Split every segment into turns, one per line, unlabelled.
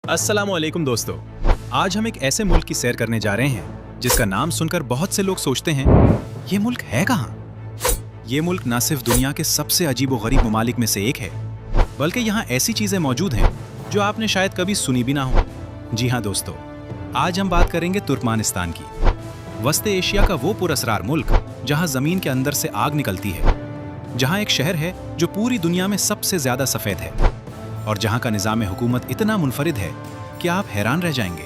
अस्सलामुअलैकुम दोस्तों, आज हम एक ऐसे मुल्क की सैर करने जा रहे हैं जिसका नाम सुनकर बहुत से लोग सोचते हैं ये मुल्क है कहाँ। ये मुल्क न सिर्फ दुनिया के सबसे अजीबोगरीब ममालिक में से एक है, बल्कि यहाँ ऐसी चीजें मौजूद हैं जो आपने शायद कभी सुनी भी ना हो। जी हाँ दोस्तों, आज हम बात करेंगे तुर्कमानिस्तान की, वस्ते एशिया का वो पुरअसरार मुल्क जहाँ जमीन के अंदर से आग निकलती है, जहाँ एक शहर है जो पूरी दुनिया में सबसे ज्यादा सफेद है और जहाँ का निज़ाम हुकूमत इतना मुनफरिद है कि आप हैरान रह जाएंगे।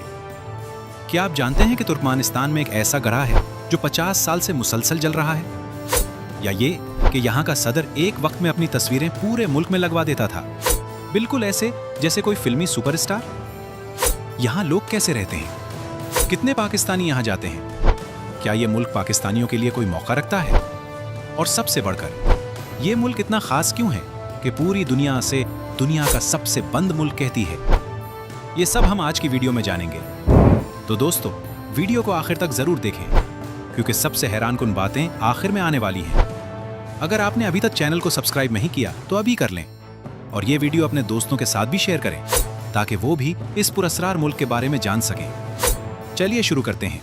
क्या आप जानते हैं कि तुर्कमानिस्तान में एक ऐसा गढ़ा है जो 50 साल से मुसलसल जल रहा है, या ये कि यहाँ का सदर एक वक्त में अपनी तस्वीरें पूरे मुल्क में लगवा देता था, बिल्कुल ऐसे जैसे कोई फिल्मी सुपरस्टार। यहाँ लोग कैसे रहते हैं, कितने पाकिस्तानी यहाँ जाते हैं, क्या ये मुल्क पाकिस्तानियों के लिए कोई मौका रखता है, और सबसे बढ़कर ये मुल्क इतना खास क्यों है कि पूरी दुनिया से दुनिया का सबसे बंद मुल्क कहती है। ये सब हम आज की वीडियो में जानेंगे। तो दोस्तों, वीडियो को आखिर तक जरूर देखें क्योंकि सबसे हैरानकुन बातें आखिर में आने वाली हैं। अगर आपने अभी तक चैनल को सब्सक्राइब नहीं किया तो अभी कर लें और ये वीडियो अपने दोस्तों के साथ भी शेयर करें ताकि वो भी इस पुरअसरार मुल्क के बारे में जान सकें। चलिए शुरू करते हैं।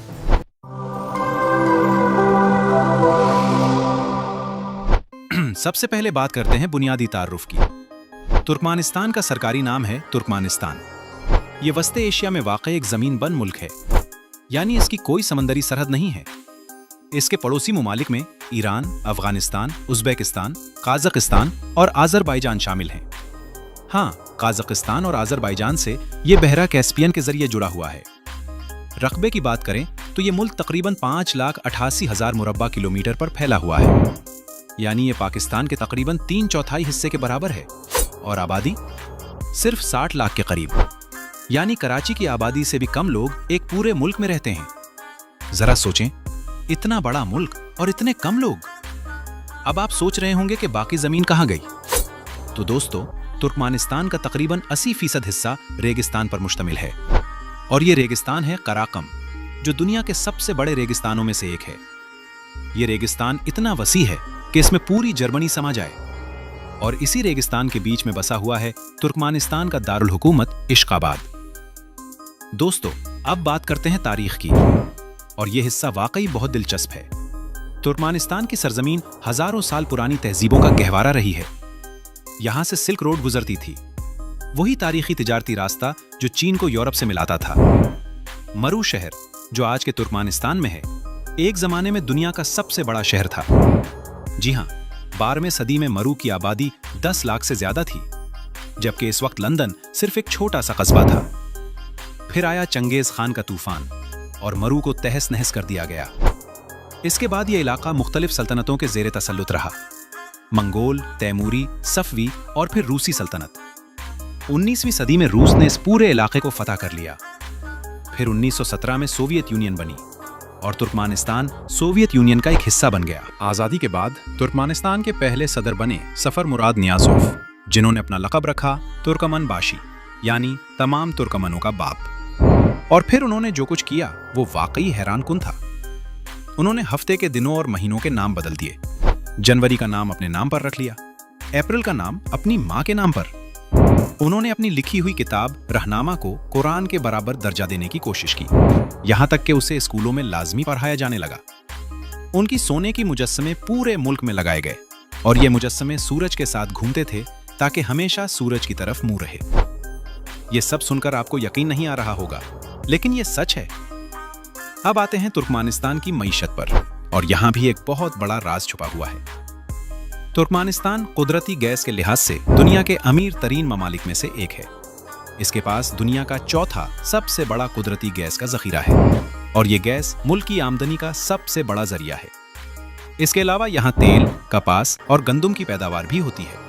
सबसे पहले बात करते हैं बुनियादी तारुफ की। तुर्कमानिस्तान का सरकारी नाम है तुर्कमानिस्तान। ये वस्ते एशिया में वाक़ एक ज़मीन बंद मुल्क है, यानी इसकी कोई समंदरी सरहद नहीं है। इसके पड़ोसी ममालिक में ईरान, अफगानिस्तान, उज़्बेकिस्तान, काज़ाकिस्तान और आज़रबाईजान शामिल हैं। हाँ, काज़ाकिस्तान और आज़रबाईजान से ये बहरा कैस्पियन के जरिए जुड़ा हुआ है। रकबे की बात करें तो ये मुल्क तकरीबन 5,88,000 मुरब्बा किलोमीटर पर फैला हुआ है, यानी ये पाकिस्तान के तकरीबन 3/4 हिस्से के बराबर है, और आबादी सिर्फ 60 लाख के करीब, यानी कराची की आबादी से भी कम लोग एक पूरे मुल्क में रहते हैं। जरा सोचें, इतना बड़ा मुल्क और इतने कम लोग। अब आप सोच रहे होंगे कि बाकी जमीन कहां गई। तो दोस्तों, तुर्कमानिस्तान का तकरीबन 80% हिस्सा रेगिस्तान पर मुश्तमिल है, और ये रेगिस्तान है कराकम, जो दुनिया के सबसे बड़े रेगिस्तानों में से एक है। ये रेगिस्तान इतना वसी है कि इसमें पूरी जर्मनी समा जाए, और इसी रेगिस्तान के बीच में बसा हुआ है तुर्कमानिस्तान का दारुल हुकूमत इश्काबाद। दोस्तों, अब बात करते हैं तारीख की, और यह हिस्सा वाकई बहुत दिलचस्प है। तुर्कमानिस्तान की सरजमीन हजारों साल पुरानी तहजीबों का गहवारा रही है। यहां से सिल्क रोड गुजरती थी, वही तारीखी तिजारती रास्ता जो चीन को यूरोप से मिलाता था। मरू शहर, जो आज के तुर्कमानिस्तान में है, एक जमाने में दुनिया का सबसे बड़ा शहर था। जी हां, 12वीं सदी में मरू की आबादी 10 लाख से ज्यादा थी, जबकि इस वक्त लंदन सिर्फ एक छोटा सा कस्बा था। फिर आया चंगेज खान का तूफान और मरू को तहस नहस कर दिया गया। इसके बाद यह इलाका मुख्तलिफ सल्तनतों के जेर तसल्लुत रहा, मंगोल, तैमूरी, सफवी और फिर रूसी सल्तनत। 19वीं सदी में रूस ने इस पूरे इलाके को फतह कर लिया। फिर 1917 में सोवियत यूनियन बनी और तुर्कमानिस्तान सोवियत यूनियन का एक हिस्सा बन गया। आजादी के बाद तुर्कमानिस्तान के पहले सदर बने सफर मुराद नियाज़ोव, जिन्होंने अपना लक़ब रखा तुर्कमन बाशी, यानी तमाम तुर्कमनों का बाप। और फिर उन्होंने जो कुछ किया वो वाकई हैरानकुन था। उन्होंने हफ्ते के दिनों और महीनों के नाम बदल दिए। जनवरी का नाम अपने नाम पर रख लिया, अप्रैल का नाम अपनी माँ के नाम पर। उन्होंने अपनी लिखी हुई किताब रहनामा को कुरान के बराबर दर्जा देने की कोशिश की, यहाँ तक कि उसे स्कूलों में लाजमी पढ़ाया जाने लगा। उनकी सोने की मुजस्समे पूरे मुल्क में लगाए गए, और ये मुजस्समे सूरज के साथ घूमते थे ताकि हमेशा सूरज की तरफ मुंह रहे। ये सब सुनकर आपको यकीन नहीं आ रहा होगा, लेकिन ये सच है। अब आते हैं तुर्कमानिस्तान की मईशत पर, और यहाँ भी एक बहुत बड़ा राज छुपा हुआ है। तुर्कमानिस्तान कुदरती गैस के लिहाज से दुनिया के अमीर तरीन ममालिक में से एक है। इसके पास दुनिया का चौथा सबसे बड़ा कुदरती गैस का जखीरा है, और ये गैस मुल्क की आमदनी का सबसे बड़ा जरिया है। इसके अलावा यहाँ तेल, कपास और गंदुम की पैदावार भी होती है।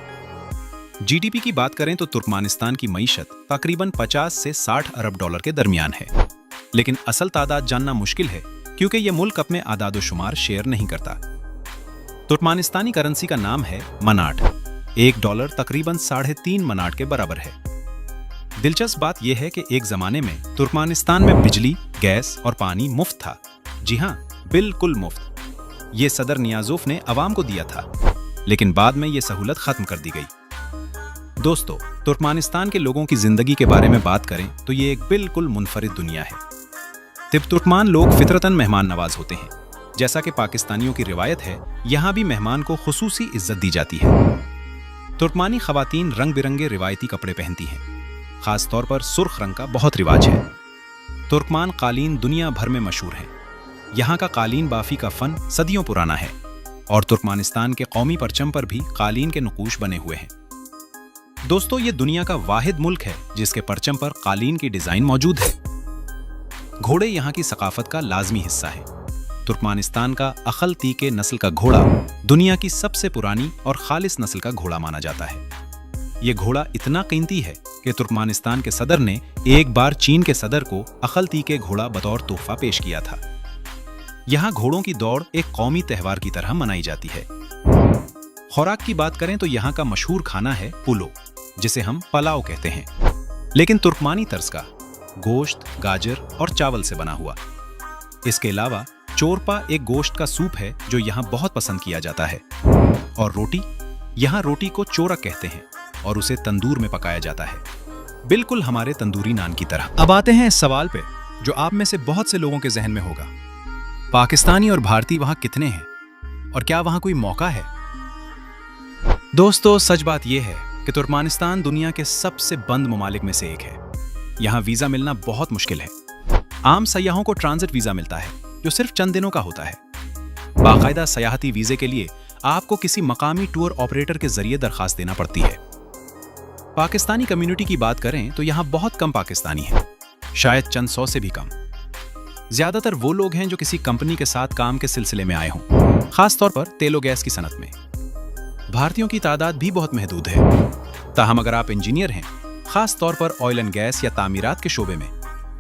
जीडीपी की बात करें तो तुर्कमानिस्तान की मईशत तकरीबन 50 से 60 अरब डॉलर के दरमियान है, लेकिन असल तादाद जानना मुश्किल है क्योंकि ये मुल्क अपने आदादो शुमार शेयर नहीं करता। तुर्कमानिस्तानी करेंसी का नाम है मनाट। $1 तकरीबन 3.5 मनाट के बराबर है। दिलचस्प बात यह है कि एक जमाने में तुर्कमानिस्तान में बिजली, गैस और पानी मुफ्त था। जी हाँ, बिल्कुल मुफ्त। ये सदर नियाज़ोव ने अवाम को दिया था, लेकिन बाद में ये सहूलत खत्म कर दी गई। दोस्तों, तुर्कमानिस्तान के लोगों की जिंदगी के बारे में बात करें तो ये एक बिल्कुल मुनफरिद दुनिया है। तुर्कमान लोग फितरतन मेहमान नवाज होते हैं। जैसा कि पाकिस्तानियों की रिवायत है, यहाँ भी मेहमान को खुसूसी इज्जत दी जाती है। तुर्कमानी खवातीन रंग बिरंगे रिवायती कपड़े पहनती हैं। खास तौर पर सुर्ख रंग का बहुत रिवाज है। तुर्कमान कालीन दुनिया भर में मशहूर है। यहाँ का कालीन बाफी का फन सदियों पुराना है और तुर्कमानिस्तान के कौमी परचम पर भी कालीन के नकूश बने हुए हैं। दोस्तों, ये दुनिया का वाहिद मुल्क है जिसके परचम पर कालीन की डिजाइन मौजूद है। घोड़े यहाँ की सकाफत का लाजमी हिस्सा है। तुर्कमानिस्तान का अखल तीके नस्ल का घोड़ा दुनिया की सबसे पुरानी और खालिस नस्ल का घोड़ा माना जाता है। ये घोड़ा इतना कीमती है कि तुर्कमानिस्तान के सदर ने एक बार चीन के सदर को अखल तीके घोड़ा बतौर तोहफा पेश किया था। यहाँ घोड़ों की दौड़ एक कौमी त्योहार की तरह मनाई जाती है। खुराक की बात करें तो यहाँ का मशहूर खाना है पुलो, जिसे हम पलाव कहते हैं, लेकिन तुर्कमानी तर्ज का, गोश्त, गाजर और चावल से बना हुआ। इसके अलावा चोरपा एक गोश्त का सूप है जो यहाँ बहुत पसंद किया जाता है। और रोटी, यहाँ रोटी को चोरक कहते हैं और उसे तंदूर में पकाया जाता है, बिल्कुल हमारे तंदूरी नान की तरह। अब आते हैं इस सवाल पे जो आप में से बहुत से लोगों के जहन में होगा, पाकिस्तानी और भारतीय वहां कितने हैं और क्या वहां कोई मौका है? दोस्तों, सच बात यह है कि तुर्कमानिस्तान दुनिया के सबसे बंद ममालिक में से एक है। यहाँ वीजा मिलना बहुत मुश्किल है। आम सयाहों को ट्रांजिट वीजा मिलता है जो सिर्फ चंद दिनों का होता है। बाकायदा सयाहती वीजे के लिए आपको किसी मकामी टूर ऑपरेटर के जरिए दरखास्त देना पड़ती है। पाकिस्तानी कम्युनिटी की बात करें तो यहाँ बहुत कम पाकिस्तानी हैं, शायद चंद 100 से भी कम। ज्यादातर वो लोग हैं जो किसी कंपनी के साथ काम के सिलसिले में आए हों, खास तौर पर तेल गैस की सनत में। भारतीयों की तादाद भी बहुत महदूद है। ताहम अगर आप इंजीनियर हैं, खास तौर पर ऑयल एंड गैस या तामीरात के शोबे में,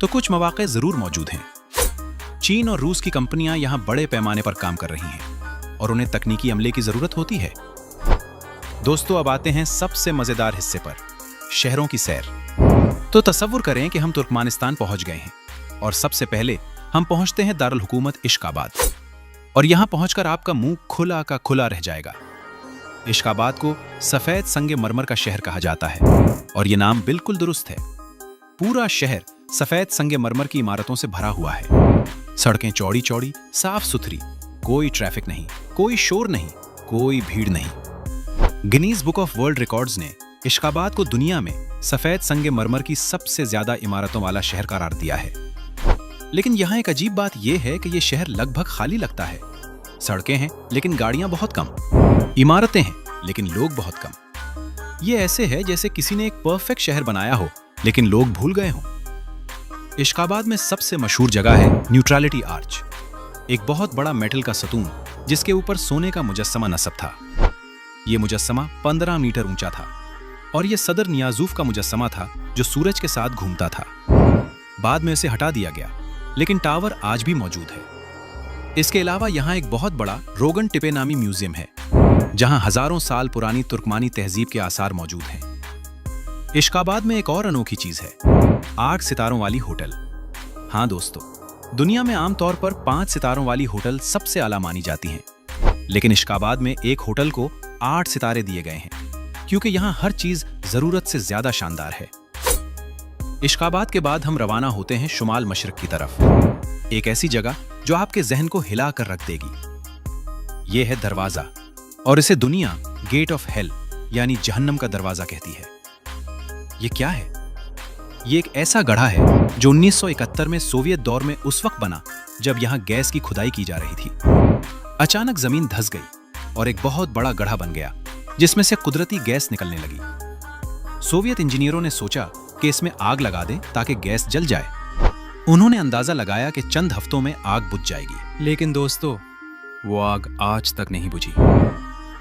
तो कुछ मौके जरूर मौजूद हैं। चीन और रूस की कंपनियां यहाँ बड़े पैमाने पर काम कर रही हैं और उन्हें तकनीकी अमले की जरूरत होती है। दोस्तों, अब आते हैं सबसे मजेदार हिस्से पर, शहरों की सैर। तो तसव्वुर करें कि हम तुर्कमानिस्तान पहुंच गए हैं और सबसे पहले हम पहुंचते हैं दारुल हुकूमत इश्काबाद। और यहां पहुंचकर आपका मुंह खुला का खुला रह जाएगा। इश्काबाद को सफेद संगे मरमर का शहर कहा जाता है और यह नाम बिल्कुल दुरुस्त है। पूरा शहर सफेद संगे मरमर की इमारतों से भरा हुआ है। सड़कें चौड़ी चौड़ी, साफ सुथरी, कोई ट्रैफिक नहीं, कोई शोर नहीं, कोई भीड़ नहीं। Guinness book of world records ने इश्काबाद को दुनिया में सफेद संगे मरमर की सबसे ज्यादा इमारतों वाला शहर करार दिया है। लेकिन यहाँ एक अजीब बात यह है कि यह शहर लगभग खाली लगता है। सड़कें हैं लेकिन गाड़ियां बहुत कम, इमारतें हैं लेकिन लोग बहुत कम। ये ऐसे है जैसे किसी ने एक परफेक्ट शहर बनाया हो लेकिन लोग भूल गए हों। इश्काबाद में सबसे मशहूर जगह है न्यूट्रलिटी आर्च, एक बहुत बड़ा मेटल का सतून जिसके ऊपर सोने का मुजस्समा नस्ब था। यह मुजस्समा 15 मीटर ऊंचा था और यह सदर नियाजूफ का मुजस्समा था जो सूरज के साथ घूमता था। बाद में इसे हटा दिया गया, लेकिन टावर आज भी मौजूद है। इसके अलावा यहाँ एक बहुत बड़ा रोगन टिपे नामी म्यूजियम है जहाँ हजारों साल पुरानी तुर्कमानी तहजीब के आसार मौजूद हैं। इश्काबाद में एक और अनोखी चीज है, 8 सितारों वाली होटल। हाँ दोस्तों, दुनिया में आमतौर पर 5 सितारों वाली होटल सबसे आला मानी जाती हैं, लेकिन इश्काबाद में एक होटल को 8 सितारे दिए गए हैं क्योंकि यहाँ हर चीज जरूरत से ज्यादा शानदार है। इश्काबाद के बाद हम रवाना होते हैं शुमाल मशरक की तरफ, एक ऐसी जगह जो आपके जहन को हिला कर रख देगी। यह है दरवाजा, और इसे दुनिया गेट ऑफ हेल यानी जहन्नम का दरवाजा कहती है। यह क्या है? यह एक ऐसा गढ़ा है जो 1971 में सोवियत दौर में उस वक्त बना जब यहां गैस की खुदाई की जा रही थी। अचानक जमीन धंस गई और एक बहुत बड़ा गढ़ा बन गया जिसमें से कुदरती गैस निकलने लगी। सोवियत इंजीनियरों ने सोचा कि इसमें आग लगा दें ताकि गैस जल जाए। उन्होंने अंदाजा लगाया कि चंद हफ्तों में आग बुझ जाएगी, लेकिन दोस्तों वो आग आज तक नहीं बुझी।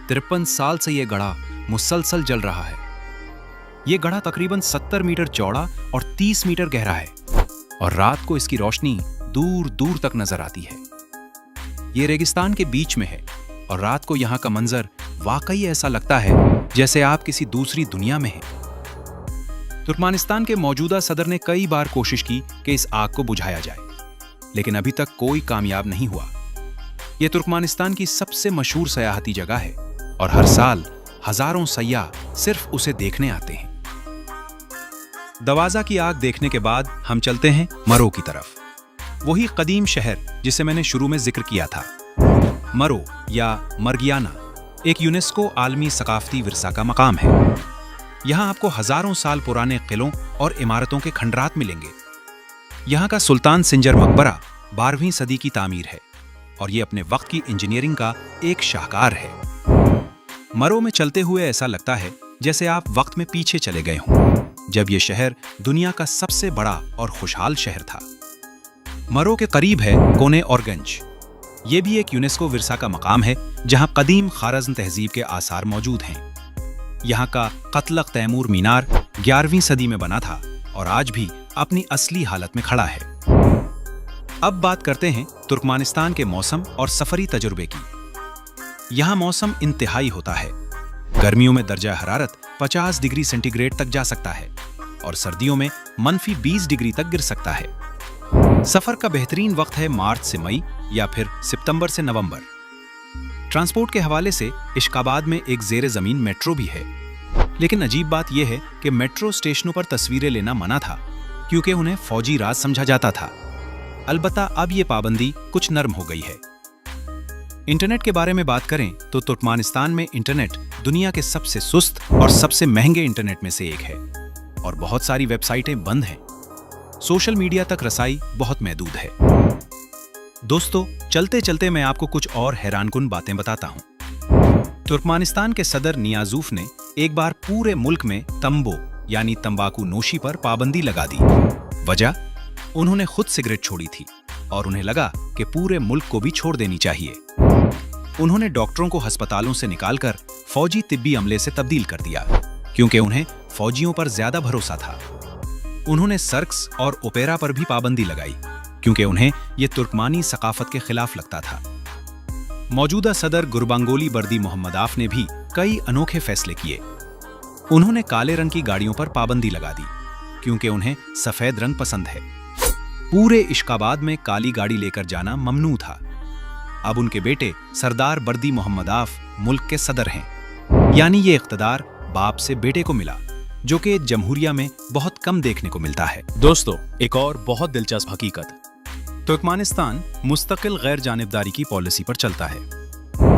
53 साल से यह गढ़ा मुसलसल जल रहा है। यह गढ़ा तकरीबन 70 मीटर चौड़ा और 30 मीटर गहरा है और रात को इसकी रोशनी दूर दूर तक नजर आती है। यह रेगिस्तान के बीच में है और रात को यहाँ का मंजर वाकई ऐसा लगता है जैसे आप किसी दूसरी दुनिया में हैं। तुर्कमानिस्तान के मौजूदा सदर ने कई बार कोशिश की कि इस आग को बुझाया जाए, लेकिन अभी तक कोई कामयाब नहीं हुआ। यह तुर्कमानिस्तान की सबसे मशहूर सयाहती जगह है और हर साल हजारों सयाह सिर्फ उसे देखने आते हैं। दरवाजा की आग देखने के बाद हम चलते हैं मरो की तरफ, वही कदीम शहर जिसे मैंने शुरू में जिक्र किया था। मरो या मरगियाना एक यूनेस्को आलमी सकाफती विरसा का मकाम है। यहाँ आपको हजारों साल पुराने किलों और इमारतों के खंडरात मिलेंगे। यहाँ का सुल्तान सिंजर मकबरा 12वीं सदी की तामीर है और ये अपने वक्त की इंजीनियरिंग का एक शाहकार है। मरो में चलते हुए ऐसा लगता है जैसे आप वक्त में पीछे चले गए हों, जब ये शहर दुनिया का सबसे बड़ा और खुशहाल शहर था। मरो के करीब है कोने और गंज। ये भी एक यूनेस्को विरसा का मकाम है जहाँ कदीम खारज़्म तहजीब के आसार मौजूद हैं। यहाँ का कतलक तैमूर मीनार 11वीं सदी में बना था और आज भी अपनी असली हालत में खड़ा है। अब बात करते हैं तुर्कमानिस्तान के मौसम और सफरी तजुर्बे की। यहाँ मौसम इंतहाई होता है। गर्मियों में दर्जा हरारत 50 डिग्री सेंटीग्रेड तक जा सकता है और सर्दियों में -20 डिग्री तक गिर सकता है। सफर का बेहतरीन वक्त है मार्च से मई या फिर सितंबर से नवंबर। ट्रांसपोर्ट के हवाले से इश्काबाद में एक जेर जमीन मेट्रो भी है, लेकिन अजीब बात यह है कि मेट्रो स्टेशनों पर तस्वीरें लेना मना था क्योंकि उन्हें फौजी राज समझा जाता था। अलबत्ता अब ये पाबंदी कुछ नरम हो गई है। इंटरनेट के बारे में बात करें तो तुर्कमानिस्तान में इंटरनेट दुनिया के सबसे सुस्त और सबसे महंगे इंटरनेट में से एक है और बहुत सारी वेबसाइटें बंद हैं। सोशल मीडिया तक रसाई बहुत महदूद है। दोस्तों, चलते चलते मैं आपको कुछ और हैरानकुन बातें बताता हूं। तुर्कमानिस्तान के सदर नियाज़ूफ ने एक बार पूरे मुल्क में तंबो यानी तंबाकू नोशी पर पाबंदी लगा दी। वजह, उन्होंने खुद सिगरेट छोड़ी थी और उन्हें लगा कि पूरे मुल्क को भी छोड़ देनी चाहिए। उन्होंने डॉक्टरों को अस्पतालों से निकालकर फौजी तिब्बी अमले से तब्दील कर दिया क्योंकि उन्हें फौजियों पर ज्यादा भरोसा था। उन्होंने सर्कस और ओपेरा पर भी पाबंदी लगाई क्योंकि उन्हें यह तुर्कमानी सकाफत के खिलाफ लगता था। मौजूदा सदर गुरबांगोली बर्दी मोहम्मदाफ ने भी कई अनोखे फैसले किए। उन्होंने काले रंग की गाड़ियों पर पाबंदी लगा दी क्योंकि उन्हें सफेद रंग पसंद है। पूरे इश्काबाद में काली गाड़ी लेकर जाना ममनू था। अब उनके बेटे सरदार बर्दी मोहम्मदाफ मुल्क के सदर हैं, यानी ये इख्तदार बाप से बेटे को मिला, जो कि जमहूरिया में बहुत कम देखने को मिलता है। दोस्तों, एक और बहुत दिलचस्प हकीकत, तुर्कमानिस्तान मुस्तकिल गैर जानिबदारी की पॉलिसी पर चलता है।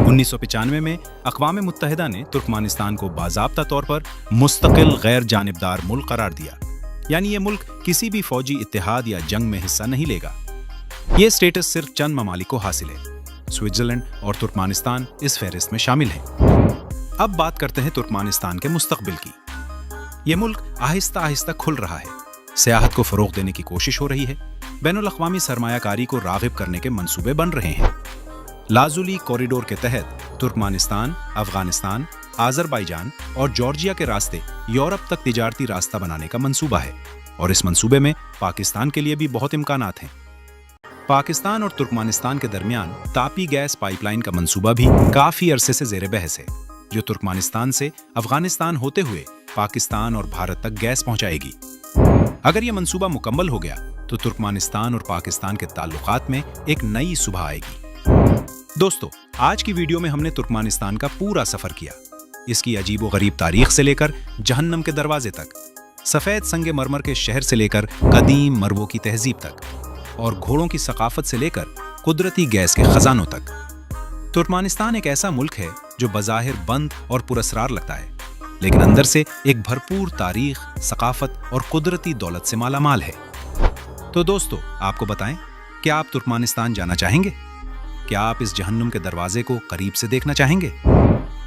1995 में अक़वाम मुत्तहिदा ने तुर्कमानिस्तान को बाज़ाब्ता तौर पर मुस्तकिल गैर जानिबदार मुल्क करार दिया, यानी ये मुल्क किसी भी फौजी इत्तेहाद या जंग में हिस्सा नहीं लेगा। ये स्टेटस सिर्फ चंद ममालिक को हासिल है। स्विट्जरलैंड और तुर्कमानिस्तान इस फहरिस्त में शामिल हैं। अब बात करते हैं तुर्कमानिस्तान के मुस्तकबिल की। ये मुल्क आहिस्ता आहिस्ता खुल रहा है, सियाहत को फरोग देने की कोशिश हो रही है, बैनुल अक़वामी सरमायाकारी को राग़िब करने के मंसूबे बन रहे हैं। लाजुली कॉरिडोर के तहत तुर्कमानिस्तान, अफगानिस्तान, आज़रबाईजान और जॉर्जिया के रास्ते यूरोप तक तिजारती रास्ता बनाने का मंसूबा है और इस मंसूबे में पाकिस्तान के लिए भी बहुत इम्कानात हैं। पाकिस्तान और तुर्कमानिस्तान के दरमियान तापी गैस पाइपलाइन का मंसूबा भी काफ़ी अरसे से ज़ेर बहस है, जो तुर्कमानिस्तान से अफगानिस्तान होते हुए पाकिस्तान और भारत तक गैस पहुंचाएगी। अगर यह मंसूबा मुकम्मल हो गया तो तुर्कमानिस्तान और पाकिस्तान के ताल्लुकात में एक नई सुबह आएगी। दोस्तों, आज की वीडियो में हमने तुर्कमानिस्तान का पूरा सफर किया। इसकी अजीबो-गरीब तारीख से लेकर जहन्नम के दरवाजे तक, सफेद संगे मरमर के शहर से लेकर कदीम मरवो की तहजीब तक और घोड़ों की सकाफत से लेकर कुदरती गैस के खजानों तक। तुर्कमानिस्तान एक ऐसा मुल्क है जो बज़ाहिर बंद और पुरस्रार लगता है, लेकिन अंदर से एक भरपूर तारीख, सकाफत और कुदरती दौलत से मालामाल है। तो दोस्तों, आपको बताएं, क्या आप तुर्कमानिस्तान जाना चाहेंगे? क्या आप इस जहन्नुम के दरवाजे को करीब से देखना चाहेंगे?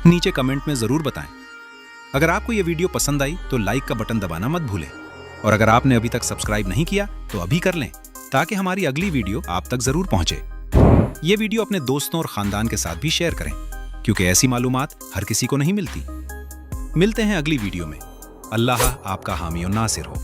नीचे कमेंट में जरूर बताएं। अगर आपको यह वीडियो पसंद आई तो लाइक का बटन दबाना मत भूलें और अगर आपने अभी तक सब्सक्राइब नहीं किया तो अभी कर लें ताकि हमारी अगली वीडियो आप तक जरूर पहुंचे। ये वीडियो अपने दोस्तों और खानदान के साथ भी शेयर करें क्योंकि ऐसी मालूमात हर किसी को नहीं मिलती। मिलते हैं अगली वीडियो में। अल्लाह आपका हामी और नासिर हो।